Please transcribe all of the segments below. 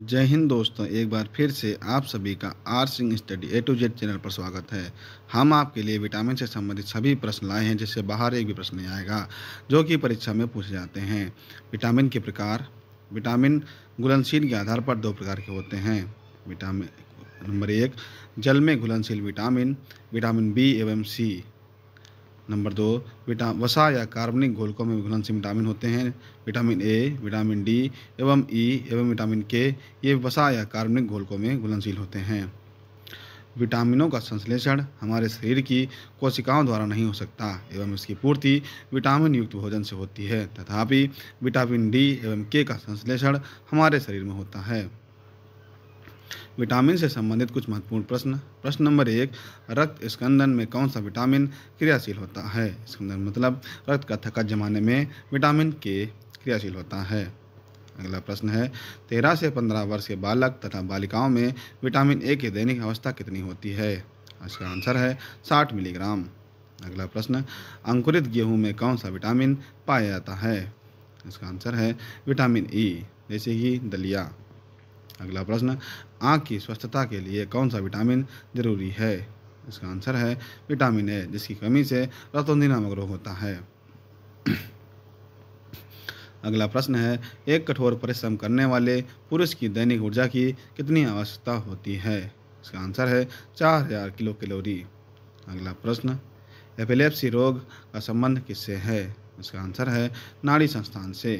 जय हिंद दोस्तों, एक बार फिर से आप सभी का R Singh study A to Z channel पर स्वागत है। हम आपके लिए विटामिन से संबंधित सभी प्रश्न लाए हैं, जिससे बाहर एक भी प्रश्न नहीं आएगा जो कि परीक्षा में पूछे जाते हैं। विटामिन के प्रकार। विटामिन घुलनशील के आधार पर दो प्रकार के होते हैं। विटामिन नंबर एक, जल में घुलनशील विटामिन, विटामिन बी एवं सी। नंबर दो, वसा या कार्बनिक घोलकों में घुलनशील विटामिन होते हैं। विटामिन ए, विटामिन डी एवं ई एवं विटामिन के, ये वसा या कार्बनिक घोलकों में घुलनशील होते हैं। विटामिनों का संश्लेषण हमारे शरीर की कोशिकाओं द्वारा नहीं हो सकता एवं इसकी पूर्ति विटामिन युक्त भोजन से होती है। तथापि विटामिन डी एवं के का संश्लेषण हमारे शरीर में होता है। विटामिन से संबंधित कुछ महत्वपूर्ण प्रश्न। प्रश्न नंबर एक, रक्त स्कंदन में कौन सा विटामिन क्रियाशील होता है? स्कंदन मतलब रक्त का थक्का जमाने में विटामिन के क्रियाशील होता है। अगला प्रश्न है, 13 से 15 वर्ष के बालक तथा बालिकाओं में विटामिन ए की दैनिक अवस्था कितनी होती है? इसका आंसर है 60 मिलीग्राम। अगला प्रश्न, अंकुरित गेहूं में कौन सा विटामिन पाया जाता है? इसका आंसर है विटामिन ई, जैसे कि दलिया। अगला प्रश्न, आँख की स्वस्थता के लिए कौन सा विटामिन जरूरी है? इसका आंसर है विटामिन ए, जिसकी कमी से रतौंधी नामक रोग होता है। अगला प्रश्न है, एक कठोर परिश्रम करने वाले पुरुष की दैनिक ऊर्जा की कितनी आवश्यकता होती है? इसका आंसर है 4000 किलो कैलोरी। अगला प्रश्न, एपिलेप्सी रोग का संबंध किससे है? इसका आंसर है नाड़ी संस्थान से।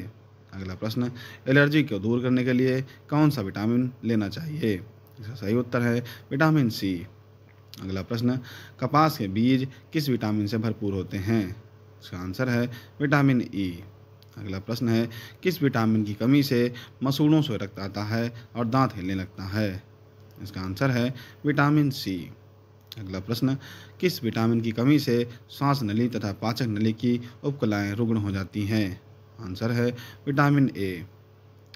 अगला प्रश्न, एलर्जी को दूर करने के लिए कौन सा विटामिन लेना चाहिए? इसका सही उत्तर है विटामिन सी। अगला प्रश्न, कपास के बीज किस विटामिन से भरपूर होते हैं? इसका आंसर है विटामिन ई। अगला प्रश्न है, किस विटामिन की कमी से मसूड़ों से रक्त आता है और दांत हिलने लगता है? इसका आंसर है विटामिन सी। अगला प्रश्न, किस विटामिन की कमी से सांस नली तथा पाचक नली की उपकलाएं रुग्ण हो जाती हैं? आंसर है विटामिन ए।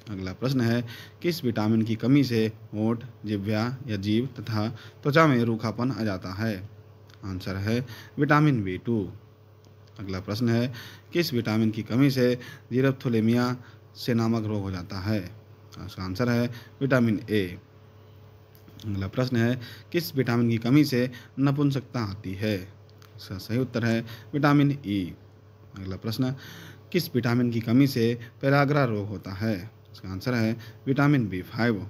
अगला प्रश्न है, किस विटामिन की कमी से होंठ, जिह्वा या जीभ तथा त्वचा में रूखापन आ जाता है? आंसर है विटामिन बी2। अगला प्रश्न है, किस विटामिन की कमी से जीरप्थोलेमिया से नामक रोग हो जाता है? इसका आंसर है विटामिन ए। अगला प्रश्न है, किस विटामिन की कमी से नपुंसकता आती है? इसका सही उत्तर है विटामिन ई। अगला प्रश्न, किस विटामिन की कमी से पेराग्रा रोग होता है? इसका आंसर है विटामिन बी5।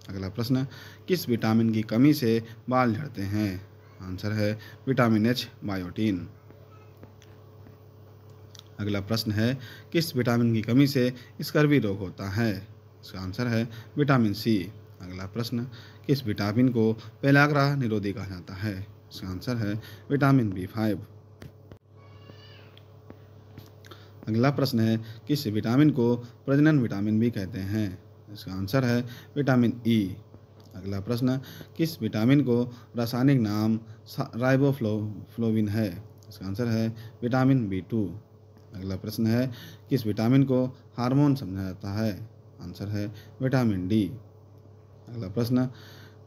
अगला प्रश्न, किस विटामिन की कमी से बाल झड़ते हैं? आंसर है विटामिन एच, बायोटीन। अगला प्रश्न है, किस विटामिन की कमी से स्कर्वी रोग होता है? इसका आंसर है विटामिन सी। अगला प्रश्न, किस विटामिन को पेलाग्रा निरोधी कहा जाता है? इसका आंसर है विटामिन बी5। अगला प्रश्न है, किस विटामिन को प्रजनन विटामिन भी कहते हैं? इसका आंसर है विटामिन ई। अगला प्रश्न, किस विटामिन को रासायनिक नाम राइबोफ्लोविन है? इसका आंसर है विटामिन बी2। अगला प्रश्न है, किस विटामिन को हार्मोन समझा जाता है? आंसर है विटामिन डी। अगला प्रश्न,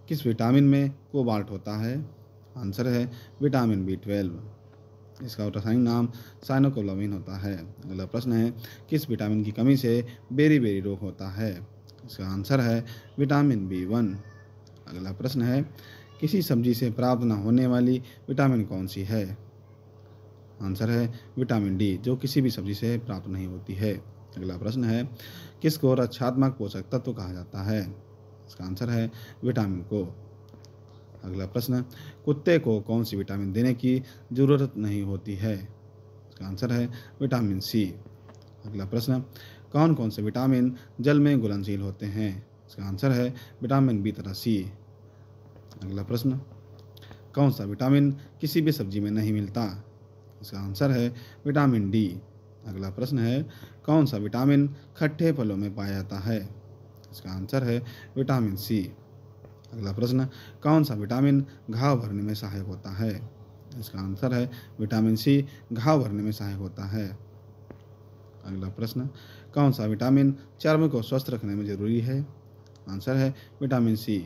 किस विटामिन में कोबाल्ट होता है? आंसर है विटामिन बी12। इसका रासायनिक नाम साइनोकोबालामिन होता है। अगला प्रश्न है, किस विटामिन की कमी से बेरी रोग होता है? इसका आंसर है विटामिन बी1। अगला प्रश्न है, किसी सब्जी से प्राप्त न होने वाली विटामिन कौन सी है? आंसर है विटामिन डी, जो किसी भी सब्जी से प्राप्त नहीं होती है। अगला प्रश्न है, किसको रक्षात्मक पोषक तत्व कहा जाता है? इसका आंसर है विटामिन को। अगला प्रश्न, कुत्ते को कौन सी विटामिन देने की जरूरत नहीं होती है? इसका आंसर है विटामिन सी। अगला प्रश्न, कौन कौन से विटामिन जल में घुलनशील होते हैं? इसका आंसर है विटामिन बी तथा सी। अगला प्रश्न, कौन सा विटामिन किसी भी सब्जी में नहीं मिलता? इसका आंसर है विटामिन डी। अगला प्रश्न है, कौन सा विटामिन खट्टे फलों में पाया जाता है? इसका आंसर है विटामिन सी। अगला प्रश्न, कौन सा विटामिन घाव भरने में सहायक होता है? इसका आंसर है विटामिन सी, घाव भरने में सहायक होता है। अगला प्रश्न, कौन सा विटामिन चर्म को स्वस्थ रखने में जरूरी है? आंसर है विटामिन सी।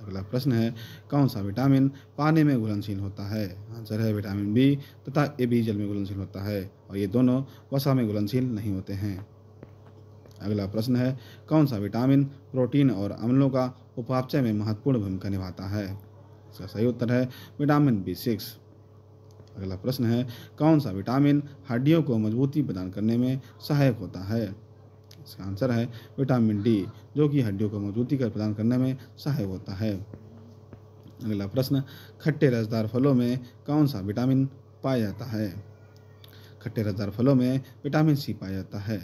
अगला प्रश्न है, कौन सा विटामिन पानी में घुलनशील होता है? आंसर है विटामिन बी तथा ए भी जल में घुलनशील होता है और ये दोनों वसा में घुलनशील नहीं होते हैं। अगला प्रश्न है, कौन सा विटामिन प्रोटीन और अम्लों का उपापचय में महत्वपूर्ण भूमिका निभाता है? इसका सही उत्तर है विटामिन B6। अगला प्रश्न है, कौन सा विटामिन हड्डियों को मजबूती प्रदान करने में सहायक होता है? इसका आंसर है विटामिन डी, जो कि हड्डियों को मजबूती कर प्रदान करने में सहायक होता है। अगला प्रश्न, खट्टे रसदार फलों में कौन सा विटामिन पाया जाता है? खट्टे रसदार फलों में विटामिन सी पाया जाता है।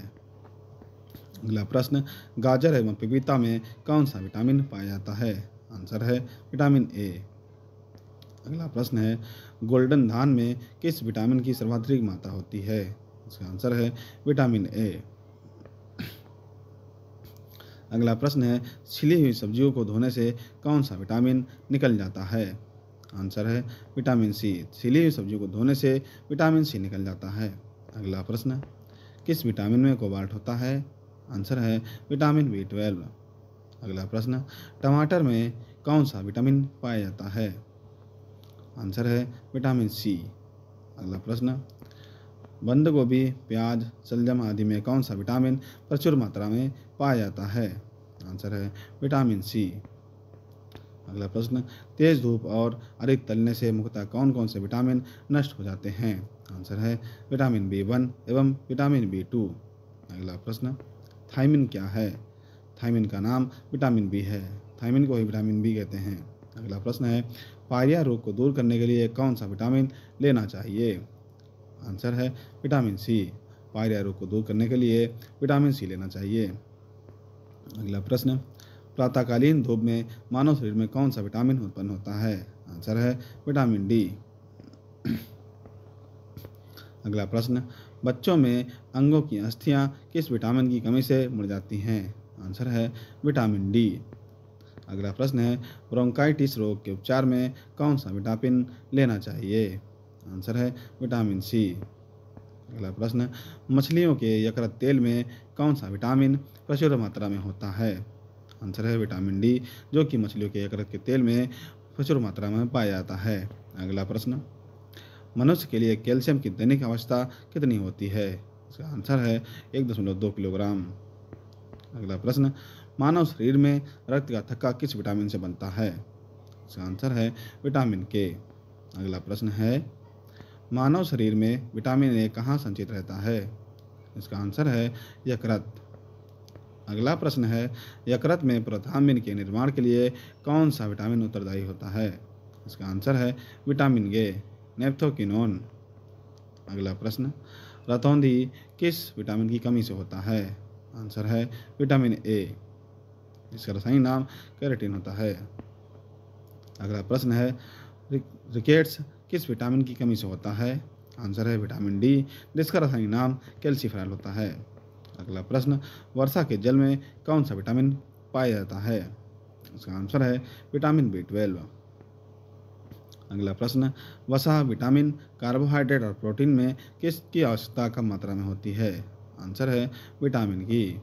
अगला प्रश्न, गाजर एवं पपीता में कौन सा विटामिन पाया जाता है? आंसर है विटामिन ए। अगला प्रश्न है, गोल्डन धान में किस विटामिन की सर्वाधिक मात्रा होती है? इसका आंसर है विटामिन ए। अगला प्रश्न है, छिली हुई सब्जियों को धोने से कौन सा विटामिन निकल जाता है? आंसर है विटामिन सी। छिली हुई सब्जियों को धोने से विटामिन सी निकल जाता है। अगला प्रश्न, किस विटामिन में कोबाल्ट होता है? आंसर है विटामिन B12। अगला प्रश्न, टमाटर में कौन सा विटामिन पाया जाता है? आंसर है विटामिन सी। अगला प्रश्न, बंद गोभी, प्याज, शलजम आदि में कौन सा विटामिन प्रचुर मात्रा में पाया जाता है? आंसर है विटामिन सी। अगला प्रश्न, तेज धूप और अधिक तलने से मुख्यतः कौन कौन से विटामिन नष्ट हो जाते हैं? आंसर है विटामिन B1 एवं विटामिन B2। अगला प्रश्न, थायमिन क्या है? थायमिन का नाम विटामिन बी है। थायमिन को ही विटामिन बी कहते हैं। अगला प्रश्न है, पायरिया रोग को दूर करने के लिए कौन सा विटामिन लेना चाहिए? आंसर है विटामिन सी। पायरिया रोग को दूर करने के लिए विटामिन सी लेना चाहिए। अगला प्रश्न, प्रातःकालीन धूप में मानव शरीर में कौन सा विटामिन उत्पन्न होता है? आंसर है विटामिन डी। अगला प्रश्न, बच्चों में अंगों की अस्थियां किस विटामिन की कमी से मुड़ जाती हैं? आंसर है विटामिन डी। अगला प्रश्न है, ब्रोंकाइटिस रोग के उपचार में कौन सा विटामिन लेना चाहिए? आंसर है विटामिन सी। अगला प्रश्न, मछलियों के यकृत तेल में कौन सा विटामिन प्रचुर मात्रा में होता है? आंसर है विटामिन डी, जो कि मछलियों के यकृत के तेल में प्रचुर मात्रा में पाया जाता है। अगला प्रश्न, मनुष्य के लिए कैल्शियम की दैनिक आवश्यकता कितनी होती है? इसका आंसर है 1.2 किलोग्राम। अगला प्रश्न, मानव शरीर में रक्त का थक्का किस विटामिन से बनता है? इसका आंसर है विटामिन के। अगला प्रश्न है, मानव शरीर में विटामिन ए कहाँ संचित रहता है? इसका आंसर है यकृत। अगला प्रश्न है, यकृत में प्रोथाम्बिन के निर्माण के लिए कौन सा विटामिन उत्तरदायी होता है? इसका आंसर है विटामिन ए, नेप्थोकिनोन। अगला प्रश्न, रतौंधी किस विटामिन की कमी से होता है? आंसर है विटामिन ए। इसका रासायनिक नाम केराटिन होता है। अगला प्रश्न है, रिकेट्स किस विटामिन की कमी से होता है? आंसर है विटामिन डी, जिसका रासायनिक नाम कैल्सीफेरॉल होता है। अगला प्रश्न, वर्षा के जल में कौन सा विटामिन पाया जाता है? इसका आंसर है विटामिन B12। अगला प्रश्न, वसा, विटामिन, कार्बोहाइड्रेट और प्रोटीन में किसकी आवश्यकता कम मात्रा में होती है? आंसर है विटामिन की।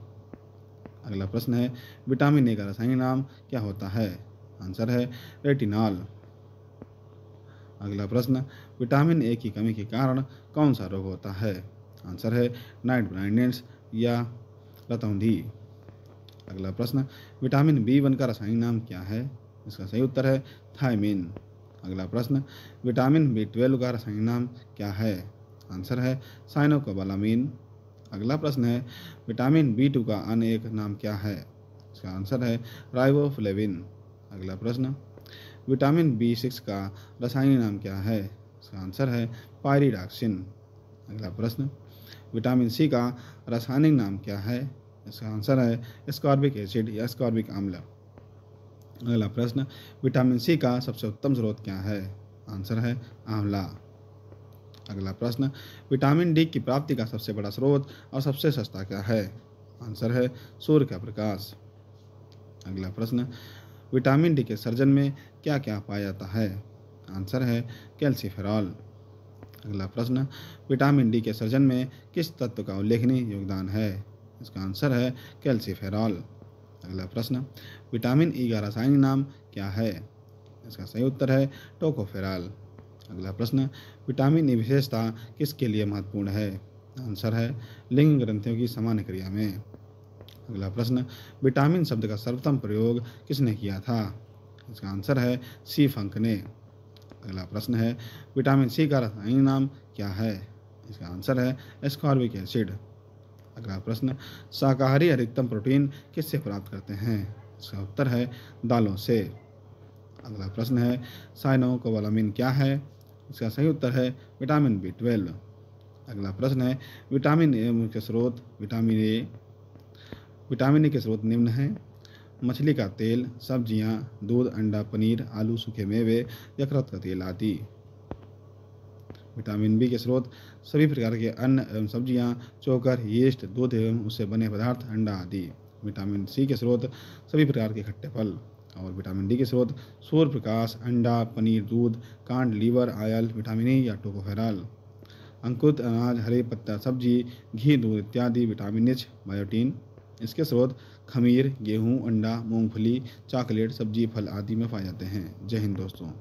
अगला प्रश्न है, विटामिन ए का रासायनिक नाम क्या होता है? आंसर है रेटिनॉल। अगला प्रश्न, विटामिन ए की कमी के कारण कौन सा रोग होता है? आंसर है नाइट ब्लाइंडनेस या रतौंधी। अगला प्रश्न, विटामिन B1 का रासायनिक नाम क्या है? इसका सही उत्तर है थायमिन। अगला प्रश्न, विटामिन B12 का रासायनिक नाम क्या है? आंसर है साइनोकोबालामीन। अगला प्रश्न है, विटामिन B2 का अन्य एक नाम क्या है? इसका आंसर है राइबोफ्लेविन। अगला प्रश्न, विटामिन B6 का रासायनिक नाम क्या है? इसका आंसर है पायरिडॉक्सिन। अगला प्रश्न, विटामिन C का रासायनिक नाम क्या है? इसका आंसर है एस्कॉर्बिक एसिड या एस्कॉर्बिक अम्ल। अगला प्रश्न, विटामिन C का सबसे उत्तम स्रोत क्या है? आंसर है आंवला। अगला प्रश्न, विटामिन डी की प्राप्ति का सबसे बड़ा स्रोत और सबसे सस्ता क्या है? आंसर है सूर्य का प्रकाश। अगला प्रश्न, विटामिन डी के सर्जन में क्या क्या पाया जाता है? आंसर है कैल्सीफेरॉल। अगला प्रश्न, विटामिन डी के सर्जन में किस तत्व का उल्लेखनीय योगदान है? इसका आंसर है कैल्सीफेरॉल। अगला प्रश्न, विटामिन ई का रासायनिक नाम क्या है? इसका सही उत्तर है टोकोफेरॉल। अगला प्रश्न, विटामिन ई विशेषता किसके लिए महत्वपूर्ण है? आंसर है लिंग ग्रंथियों की सामान्य क्रिया में। अगला प्रश्न, विटामिन शब्द का सर्वप्रथम प्रयोग किसने किया था? इसका आंसर है सी फंक ने। अगला प्रश्न है, विटामिन सी का रासायनिक नाम क्या है? इसका आंसर है एस्कॉर्बिक एसिड। अगला प्रश्न, शाकाहारी अधिकतम प्रोटीन किससे प्राप्त करते हैं? इसका उत्तर है दालों से। अगला प्रश्न है, साइनोकोबालामिन क्या है? इसका सही उत्तर है विटामिन B12। अगला प्रश्न है, विटामिन ए के स्रोत विटामिन ए के स्रोत निम्न हैं: मछली का तेल, सब्जियां, दूध, अंडा, पनीर, आलू, सूखे मेवे, यकृत का तेल आदि। विटामिन बी के स्रोत सभी प्रकार के अन्न एवं सब्जियां, चोकर, यीस्ट, दूध एवं उससे बने पदार्थ, अंडा आदि। विटामिन सी के स्रोत सभी प्रकार के खट्टे फल। और विटामिन डी के स्रोत सूर्य प्रकाश, अंडा, पनीर, दूध, कांड, लीवर ऑयल, विटामिन ई या टोकोफेरॉल। अंकुरित अनाज, हरे पत्ता सब्जी, घी, दूध इत्यादि। Vitamin H, biotin. इसके स्रोत खमीर, गेहूँ, अंडा, मूंगफली, चॉकलेट, सब्जी, फल आदि में पाए जाते हैं। जय हिंद दोस्तों।